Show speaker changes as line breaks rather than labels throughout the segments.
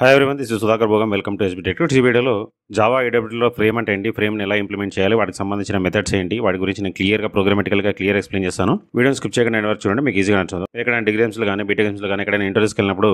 Hi everyone, this is Sudhakar Bhogam. Welcome to SB tech. ఈ వీడియోలో Java ఏడబ్ల్యూలో frame అంటే ఏంటి, ఫ్రేమ్ని ఎలా ఇంప్లిమెంట్ చేయాలి, వాటికి సంబంధించిన మెథడ్స్ ఏంటి, వాటి గురించి నేను క్లియర్గా ప్రోగ్రామటికల్గా ఎక్స్ప్లెయిన్ చేస్తాను. వీడియోని స్కిప్ చేయకుండా ఎండ్ వరకు చూడండి, మీకు ఈజీగా నచ్చుతుంది. ఎక్కడైనా డిగ్రీమ్స్లో కానీ బీటెక్స్లో కానీ ఎక్కడైనా ఇంటర్వ్యూస్కి వెళ్ళినప్పుడు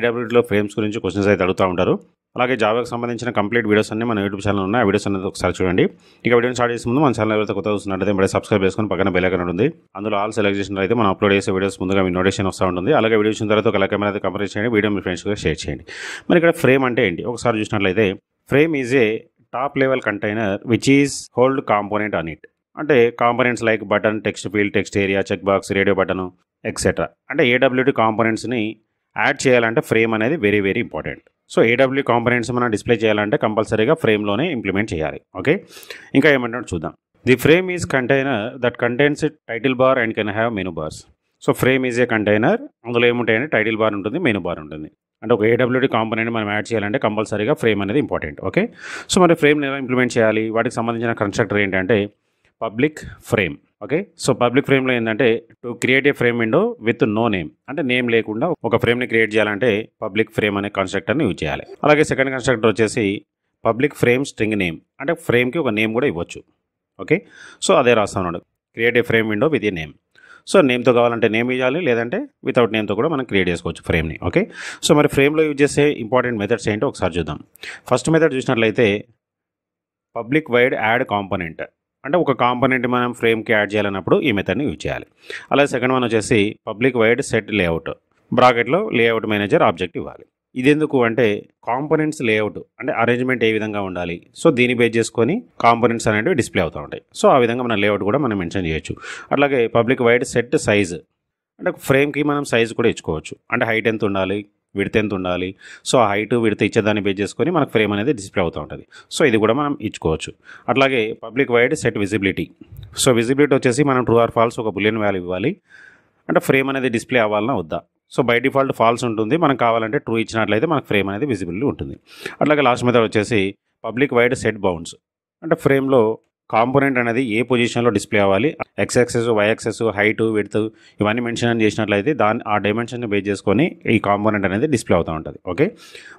ఏడబ్ల్యూలో ఫ్రేమ్స్ గురించి క్వశ్చన్స్ అయితే అడుగుతూ ఉంటారు. అలాగే జావాకి సంబంధించిన కంప్లీట్ వీడియోస్ అన్ని మన యూట్యూబ్ ఛానల్ ఉన్నాయి. ఆ వీడియోస్ అనేది ఒకసారి చూడండి. ఇక వీడియోని స్టార్ట్ చేసే ముందు మన ఛానల్ ఎవరైతే కొత్తగా చూస్తున్నట్లయితే ఇప్పుడే సబ్స్క్రైబ్ చేసుకొని పక్కన బెల్ ఐకాన్ ఉంటుంది. అందులో ఆల్ సెలెక్ట్ చేసిన అయితే మనం అప్లోడ్ చేసే వీడియోస్ ముందుగా మీ నోటిఫికేషన్ వస్తూ ఉంటుంది. అలాగే వీడియో చూసిన తర్వాత ఒక లైక్ అనేది కంప్లీట్ చేయండి, వీడియో మీ ఫ్రెండ్స్కి షేర్ చేయండి. మరి ఇక్కడ ఫ్రేమ్ అంటే ఏంటి ఒకసారి చూసినట్లయితే, frame is a top level container which is hold component on it. అంటే components like button, text field, text area, check box, radio button etcetera. అంటే ఏడబ్ల్యూటీ కాంపోనెంట్స్ని యాడ్ చేయాలంటే ఫ్రేమ్ అనేది very very important. So AW components మనం display చేయాలంటే కంపల్సరీగా ఫ్రేమ్లోనే implement చేయాలి. ఓకే, ఇంకా ఏమంటాడు చూద్దాం. The frame is container that contains title bar and can have menu bars. So frame is a container, అందులో ఏముంటాయంటే టైటిల్ బార్ ఉంటుంది, మెనూ బార్ ఉంటుంది. అంటే ఒక ఏడబ్ల్యూటీ కాంపోనెంట్ మనం యాడ్ చేయాలంటే కంపల్సరీగా ఫ్రేమ్ అనేది ఇంపార్టెంట్. ఓకే, సో మరి ఫ్రేమ్ని ఎలా ఇంప్లిమెంట్ చేయాలి, వాటికి సంబంధించిన కన్స్ట్రక్టర్ ఏంటంటే public frame. Okay, so public ఫ్రేమ్లో ఏంటంటే to create a frame window with no name, అంటే నేమ్ లేకుండా ఒక ఫ్రేమ్ని క్రియేట్ చేయాలంటే పబ్లిక్ ఫ్రేమ్ అనే కన్స్ట్రక్టర్ని యూజ్ చేయాలి. అలాగే సెకండ్ కన్స్ట్రక్టర్ వచ్చేసి పబ్లిక్ ఫ్రేమ్ స్ట్రింగ్ నేమ్, అంటే ఫ్రేమ్కి ఒక నేమ్ కూడా ఇవ్వచ్చు. ఓకే, సో అదే రాస్తాను, create a frame window with a name. So నేమ్తో కావాలంటే నేమ్ ఇవ్వాలి, లేదంటే వితౌట్ నేమ్తో కూడా మనం క్రియేట్ చేసుకోవచ్చు ఫ్రేమ్ని. ఓకే, సో మరి ఫ్రేమ్లో యూజ్ చేసే ఇంపార్టెంట్ మెథడ్స్ ఏంటో ఒకసారి చూద్దాం. ఫస్ట్ మెథడ్ చూసినట్లయితే పబ్లిక్ వైడ్ యాడ్ కాంపోనెంట్, అంటే ఒక కాంపోనెంట్ మనం ఫ్రేమ్కి యాడ్ చేయాలన్నప్పుడు ఈ మెథడ్ని యూజ్ చేయాలి. అలాగే సెకండ్ వన్ వచ్చేసి పబ్లిక్ వైడ్ సెట్ లేఅవుట్, బ్రాకెట్లో లేఅవుట్ మేనేజర్ ఆబ్జెక్ట్ ఇవ్వాలి. ఇది ఎందుకు అంటే కాంపోనెంట్స్ లేఅవుట్ అంటే అరేంజ్మెంట్ ఏ విధంగా ఉండాలి, సో దీన్ని బేస్ చేసుకొని కాంపోనెంట్స్ అనేవి డిస్ప్లే అవుతూ ఉంటాయి. సో ఆ విధంగా మన లేఅవుట్ కూడా మనం మెన్షన్ చేయొచ్చు. అట్లాగే పబ్లిక్ వైడ్ సెట్ సైజ్, అంటే ఫ్రేమ్కి మనం సైజ్ కూడా ఇచ్చుకోవచ్చు. అంటే హైట్ ఎంత ఉండాలి, విడ్త్ ఎంత ఉండాలి, సో హైట్ విడ్త్ ఇచ్చేదాన్ని బేస్ చేసుకొని మనకు ఫ్రేమ్ అనేది డిస్ప్లే అవుతూ ఉంటుంది. సో ఇది కూడా మనం ఇచ్చుకోవచ్చు. అట్లాగే public void set visibility. So visibility వచ్చేసి మనం ట్రూ ఆర్ ఫాల్స్ ఒక బులియన్ వాల్యూ ఇవ్వాలి, అంటే ఫ్రేమ్ అనేది డిస్ప్లే అవ్వాలన్నా వద్దా. సో బై డిఫాల్ట్ ఫాల్స్ ఉంటుంది, మనం కావాలంటే ట్రూ ఇచ్చినట్లయితే మనకు ఫ్రేమ్ అనేది విజిబిలిటీ ఉంటుంది. అట్లాగే లాస్ట్ మెథడ్ వచ్చేసి పబ్లిక్ వైడ్ సెట్ బౌండ్స్, అంటే ఫ్రేమ్లో కాంపోనెంట్ అనేది ఏ పొజిషన్లో డిస్ప్లే అవ్వాలి, x axis, y axis, height, width ఇవన్నీ మెన్షన్ చేసినట్లయితే ఆ డైమెన్షన్ని బేస్ చేసుకొని ఈ కాంపోనెంట్ అనేది డిస్ప్లే అవుతూ ఉంటుంది. ఓకే,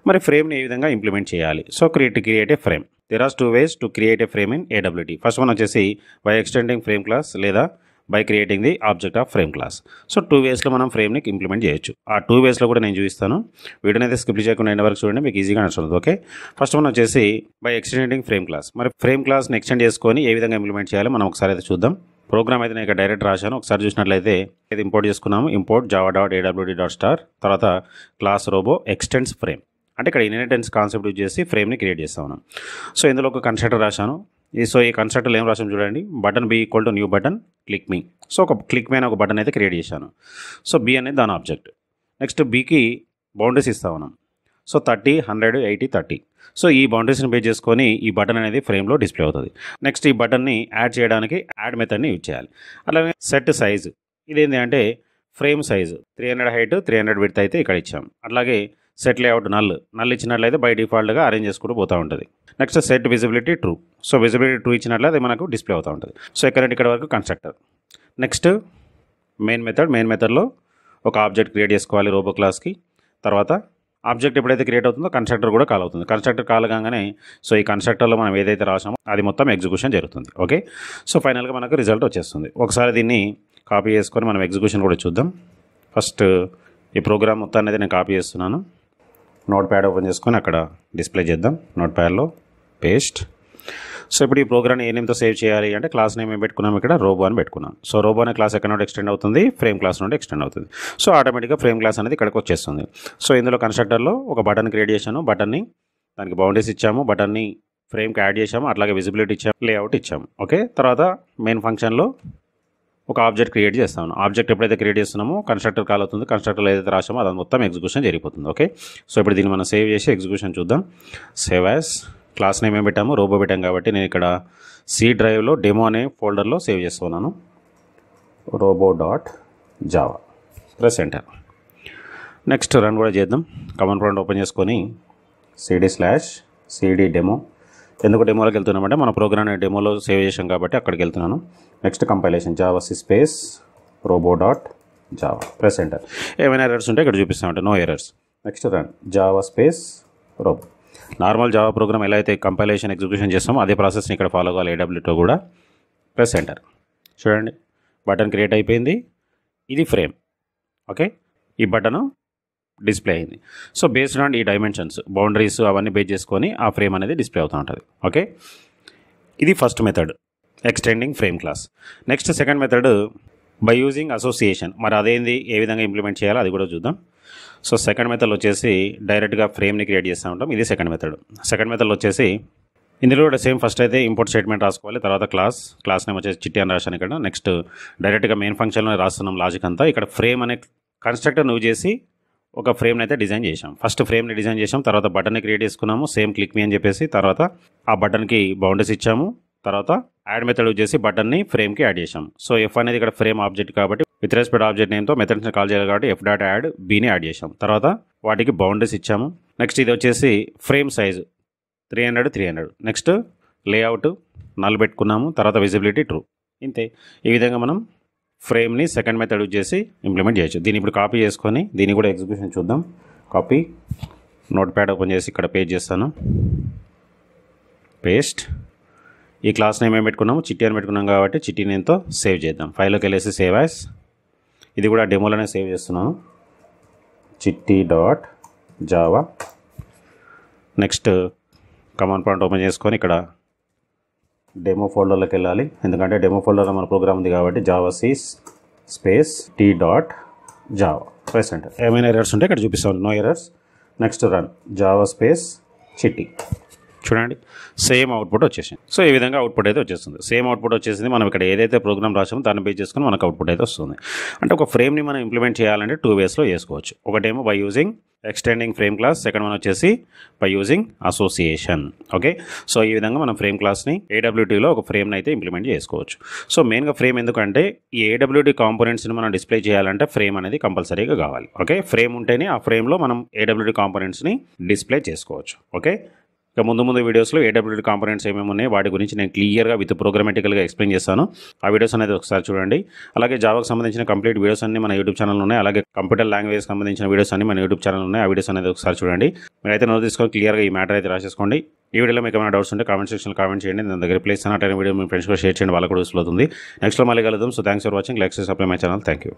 మరి ఫ్రేమ్ని ఏ విధంగా ఇంప్లిమెంట్ చేయాలి. So create a frame. There are 2 ways to create a frame in AWT. First one వచ్చేసి బై ఎక్స్టెండింగ్ ఫ్రేమ్ క్లాస్, లేదా by creating the object of frame class. So 2 waysలో మనం ఫ్రేమ్ని ఇంప్లిమెంట్ చేయొచ్చు. ఆ 2 waysలో కూడా నేను చూపిస్తాను. వీడియోని అయితే స్కిప్ చేయకుండా ఎండ్ వరకు చూడండి, మీకు ఈజీగా నచ్చుతుంది. ఓకే, ఫస్ట్ వన్ వచ్చేసి బై ఎక్స్టెండింగ్ ఫ్రేమ్ క్లాస్. మరి ఫ్రేమ్ క్లాస్ని ఎక్స్టెండ్ చేసుకొని ఏ విధంగా ఇంప్లిమెంట్ చేయాలో మనం ఒకసారి అయితే చూద్దాం. ప్రోగ్రామ్ అయితే నేను ఇక్కడ డైరెక్ట్ రాశాను, ఒకసారి చూసినట్లయితే ఇది ఇంపోర్ట్ చేసుకున్నాము. ఇంపోర్ట్ java.awt.star, తర్వాత క్లాస్ రోబో ఎక్స్టెండ్స్ ఫ్రేమ్, అంటే ఇక్కడ ఇన్హెరిటెన్స్ కాన్సెప్ట్ యూజ్ చేసి ఫ్రేమ్ని క్రియేట్ చేస్తాం మనం. సో ఇందులో ఒక కన్స్ట్రక్టర్ రాశాను. సో ఈ కన్స్ట్రక్టర్లో ఏం రాసాం చూడండి, button b equal to new button click me. So ఒక క్లిక్ మీద ఒక బటన్ అయితే క్రియేట్ చేశాను. సో బి అనేది దాని ఆబ్జెక్ట్. నెక్స్ట్ బికి బౌండరీస్ ఇస్తాం మనం. సో 30, 100, 80, 30. సో ఈ బౌండరీస్ని బేస్ చేసుకొని ఈ బటన్ అనేది ఫ్రేమ్లో డిస్ప్లే అవుతుంది. నెక్స్ట్ ఈ బటన్ని యాడ్ చేయడానికి యాడ్ మెథడ్ని యూజ్ చేయాలి. అలాగే సెట్ సైజ్, ఇదేంటి అంటే ఫ్రేమ్ సైజ్ 300 హైట్, 300 విడ్త్ అయితే ఇక్కడ ఇచ్చాం. అట్లాగే సెట్ లేఅవుట్ నల్ ఇచ్చినట్లయితే బై డిఫాల్ట్గా అరేంజ్ చేసుకుంటూ పోతూ ఉంటుంది. Next set visibility true. So visibility true ఇచ్చినట్లయితే మనకు డిస్ప్లే అవుతూ ఉంటుంది. సో ఇక్కడ వరకు కన్స్ట్రక్టర్. నెక్స్ట్ మెయిన్ మెథడ్లో ఒక ఆబ్జెక్ట్ క్రియేట్ చేసుకోవాలి రోబో క్లాస్కి. తర్వాత ఆబ్జెక్ట్ ఎప్పుడైతే క్రియేట్ అవుతుందో కన్స్ట్రక్టర్ కూడా కాల్ అవుతుంది. కన్స్ట్రక్టర్ కాల్ కాగానే సో ఈ కన్స్ట్రక్టర్లో మనం ఏదైతే రాసామో అది మొత్తం ఎగ్జిక్యూషన్ జరుగుతుంది. ఓకే, సో ఫైనల్గా మనకు రిజల్ట్ వచ్చేస్తుంది. ఒకసారి దీన్ని కాపీ చేసుకొని మనం ఎగ్జిక్యూషన్ కూడా చూద్దాం. ఫస్ట్ ఈ ప్రోగ్రామ్ మొత్తాన్ని అయితే నేను కాపీ చేస్తున్నాను. నోట్ ప్యాడ్ ఓపెన్ చేసుకొని అక్కడ డిస్ప్లే చేద్దాం. Note ప్యాడ్లో paste. సో ఇప్పుడు ఈ ప్రోగ్రామ్ని ఏ నేమ్తో సేవ్ చేయాలి అంటే క్లాస్ నేమ్ ఏం పెట్టుకున్నాం, ఇక్కడ రోబో అని పెట్టుకున్నాం. సో రోబో అనే క్లాస్ ఎక్కడ నుండి ఎక్స్టెండ్ అవుతుంది, ఫ్రేమ్ క్లాస్ నుండి ఎక్స్టెండ్ అవుతుంది. సో ఆటోమేటిక్గా ఫ్రేమ్ క్లాస్ అనేది ఇక్కడికి వచ్చేస్తుంది. సో ఇందులో కన్స్ట్రక్టర్లో ఒక బటన్ క్రియేట్ చేశాను, బటన్ని దానికి బౌండరీస్ ఇచ్చాము, బటన్ని ఫ్రేమ్కి యాడ్ చేసాము, అట్లాగే విజిబిలిటీ ఇచ్చాము, లేఅవుట్ ఇచ్చాము. ఓకే, తర్వాత మెయిన్ ఫంక్షన్లో ఒక ఆబ్జెక్ట్ క్రియేట్ చేస్తాము. ఆబ్జెక్ట్ ఎప్పుడైతే క్రియేట్ చేస్తున్నామో కన్స్ట్రక్టర్ కాల్ అవుతుంది. కన్స్ట్రక్టర్ ఏదైతే రాసామో అది మొత్తం ఎగ్జిక్యూషన్ జరిగిపోతుంది. ఓకే, సో ఇప్పుడు దీన్ని మనం సేవ్ చేసి ఎగ్జిక్యూషన్ చూద్దాం. సేవ్ యాజ్, క్లాస్ నేమ్ ఏం పెట్టాము, రోబో పెట్టాం కాబట్టి నేను ఇక్కడ సి డ్రైవ్లో డెమో అనే ఫోల్డర్లో సేవ్ చేస్తున్నాను. robo.java, press enter. Next run కూడా చేద్దాం. కమాండ్ ప్రాంప్ట్ ఓపెన్ చేసుకొని cd/cd డెమో. ఎందుకు డెమోలోకి వెళ్తున్నామంటే మన ప్రోగ్రామ్ డెమోలో సేవ్ చేసాం కాబట్టి అక్కడికి వెళ్తున్నాను. Next compilation Java space robo.java, press enter. ఏమైనా ఎర్రర్స్ ఉంటే ఇక్కడ చూపిస్తామంటే no errors. Next run Java space రో. నార్మల్ జావా ప్రోగ్రామ్ ఎలా అయితే కంపైలేషన్ ఎగ్జిక్యూషన్ చేస్తామో అదే ప్రాసెస్ని ఇక్కడ ఫాలో అవ్వాలి ఏడబ్ల్యూతో కూడా. Press enter. చూడండి బటన్ క్రియేట్ అయిపోయింది. ఇది ఫ్రేమ్. ఓకే, ఈ బటను డిస్ప్లే అయింది. సో బేస్డ్ ఆన్ ఈ డైమెన్షన్స్ బౌండరీస్ అవన్నీ బేస్ చేసుకొని ఆ ఫ్రేమ్ అనేది డిస్ప్లే అవుతూ ఉంటుంది. ఓకే, ఇది first method extending frame class. Next second method by using association. మరి అదేంది, ఏ విధంగా ఇంప్లిమెంట్ చేయాలో అది కూడా చూద్దాం. సో సెకండ్ మెథడ్ వచ్చేసి డైరెక్ట్గా ఫ్రేమ్ని క్రియేట్ చేస్తూ ఉంటాం. ఇది సెకండ్ మెథడ్. సెకండ్ మెథడ్ వచ్చేసి ఇందులో కూడా సేమ్ ఫస్ట్ అయితే ఇంపోర్ట్ స్టేట్మెంట్ రాసుకోవాలి. తర్వాత క్లాస్ నేమ్ వచ్చేసి చిట్టి అని రాశాను ఇక్కడ. నెక్స్ట్ డైరెక్ట్గా మెయిన్ ఫంక్షన్లో రాస్తున్నాం లాజిక్ అంతా. ఇక్కడ ఫ్రేమ్ అనే కన్స్ట్రక్టర్ నువ్వు చేసి ఒక ఫ్రేమ్ని అయితే డిజైన్ చేసాం. ఫస్ట్ ఫ్రేమ్ని డిజైన్ చేసాం, తర్వాత బటన్ని క్రియేట్ చేసుకున్నాము సేమ్ క్లిక్ మీ అని చెప్పేసి. తర్వాత ఆ బటన్కి బౌండరీస్ ఇచ్చాము. తర్వాత యాడ్ మెథడ్ వచ్చేసి బటన్ని ఫ్రేమ్కి యాడ్ చేసాం. సో ఎఫ్ అనేది ఇక్కడ ఫ్రేమ్ ఆబ్జెక్ట్ కాబట్టి విత్ రెస్పెక్ట్ ఆబ్జెక్ట్ నేమ్తో మెథడ్స్ని కాల్ చేయాలి కాబట్టి ఎఫ్ డాట్ యాడ్ బీని యాడ్ చేసాం. తర్వాత వాటికి బౌండరీస్ ఇచ్చాము. నెక్స్ట్ ఇది వచ్చేసి frame size 300. Next layout null పెట్టుకున్నాము. తర్వాత విజిబిలిటీ ట్రూ. ఇంతే. ఈ విధంగా మనం ఫ్రేమ్ని సెకండ్ మెథడ్ యూజ్ చేసి ఇంప్లిమెంట్ చేయొచ్చు. దీన్ని ఇప్పుడు కాపీ చేసుకొని దీన్ని కూడా ఎగ్జిక్యూషన్ చూద్దాం. కాపీ, నోట్ ప్యాడ్ ఓపెన్ చేసి ఇక్కడ పేస్ట్ చేస్తాను. పేస్ట్. ఈ క్లాస్ నేమ్ ఏం పెట్టుకున్నాము, చిట్టి అని పెట్టుకున్నాం కాబట్టి చిట్టి నేమ్తో సేవ్ చేద్దాం. ఫైల్లోకి వెళ్ళేసి సేవ్ యాస్. ఇది కూడా డెమోలోనే సేవ్ చేస్తున్నాను, చిట్టి dot Java. Next command prompt open చేసుకొని ఇక్కడ డెమో ఫోల్డర్లోకి వెళ్ళాలి. ఎందుకంటే డెమో ఫోల్డర్లో మన ప్రోగ్రామ్ ఉంది కాబట్టి javac space T dot Java. Press enter. ఏమైనా ఎర్రర్స్ ఉంటే ఇక్కడ చూపిస్తాను, no errors. Next run Java space చిట్టి. చూడండి సేమ్ అవుట్పుట్ వచ్చేసింది. సో ఈ విధంగా అవుట్పుట్ అయితే వచ్చేస్తుంది. సేమ్ అవుట్పుట్ వచ్చేసింది. మనం ఇక్కడ ఏదైతే ప్రోగ్రామ్ రాసామో దాన్ని బేస్ చేసుకుని మనకు అవుట్పుట్ అయితే వస్తుంది. అంటే ఒక ఫ్రేమ్ని మనం ఇంప్లిమెంట్ చేయాలంటే 2 వేస్లో చేసుకోవచ్చు. ఒకటేమో by using extending frame class, second one వచ్చేసి by using association. Okay, so ఈ విధంగా మనం ఫ్రేమ్ క్లాస్ని ఏడబ్ల్యూటీలో ఒక ఫ్రేమ్ని అయితే ఇంప్లిమెంట్ చేసుకోవచ్చు. సో మెయిన్గా ఫ్రేమ్ ఎందుకంటే ఈ ఏడబ్ల్యూటీ కాంపోనెంట్స్ని మనం డిస్ప్లే చేయాలంటే ఫ్రేమ్ అనేది కంపల్సరీగా కావాలి. ఓకే, ఫ్రేమ్ ఉంటేనే ఆ ఫ్రేమ్లో మనం ఏడబ్ల్యూటీ కాంపోనెంట్స్ని డిస్ప్లే చేసుకోవచ్చు. ఓకే, ఇక ముందు వీడియోస్లో ఏడబ్ల్యూటీ కాంపోనెంట్స్ ఏమేమి ఉన్నాయి వాటి గురించి నేను క్లియర్గా విత్ ప్రోగ్రామేటికల్గా ఎక్స్ప్లెయిన్ చేస్తాను. ఆ వీడియోస్ అనేది ఒకసారి చూడండి. అలాగే జావాకు సంబంధించిన కంప్లీట్ వీడియోస్ అన్ని మన యూట్యూబ్ ఛానల్ ఉన్నాయి. అలాగే కంప్యూటర్ లాంగ్వేజ్ సంబంధించిన వీడియోస్ అన్ని మన యూట్యూబ్ ఛానల్ ఉన్నాయి. ఆ వీడియోస్ అనేది ఒకసారి చూడండి. మీరైతే నోట్ తీసుకొని క్లియర్గా ఈ మ్యాటర్ అయితే రాసేసుకోండి. ఈ వీడియోలో మీకు ఏమైనా డౌట్స్ ఉంటే కామెంట్ సెక్షన్లో కామెంట్ చేయండి. నేను దగ్గర ప్లేస్ అన్న వీడియో మీ ఫ్రెండ్స్ కూడా షేర్ చేయండి, వాళ్ళకు కూడా యూస్ఫుల్ అవుతుంది. నెక్స్ట్లో మళ్ళీ కలుద్దాం. So thanks for watching. Like subscribe my channel. Thank you.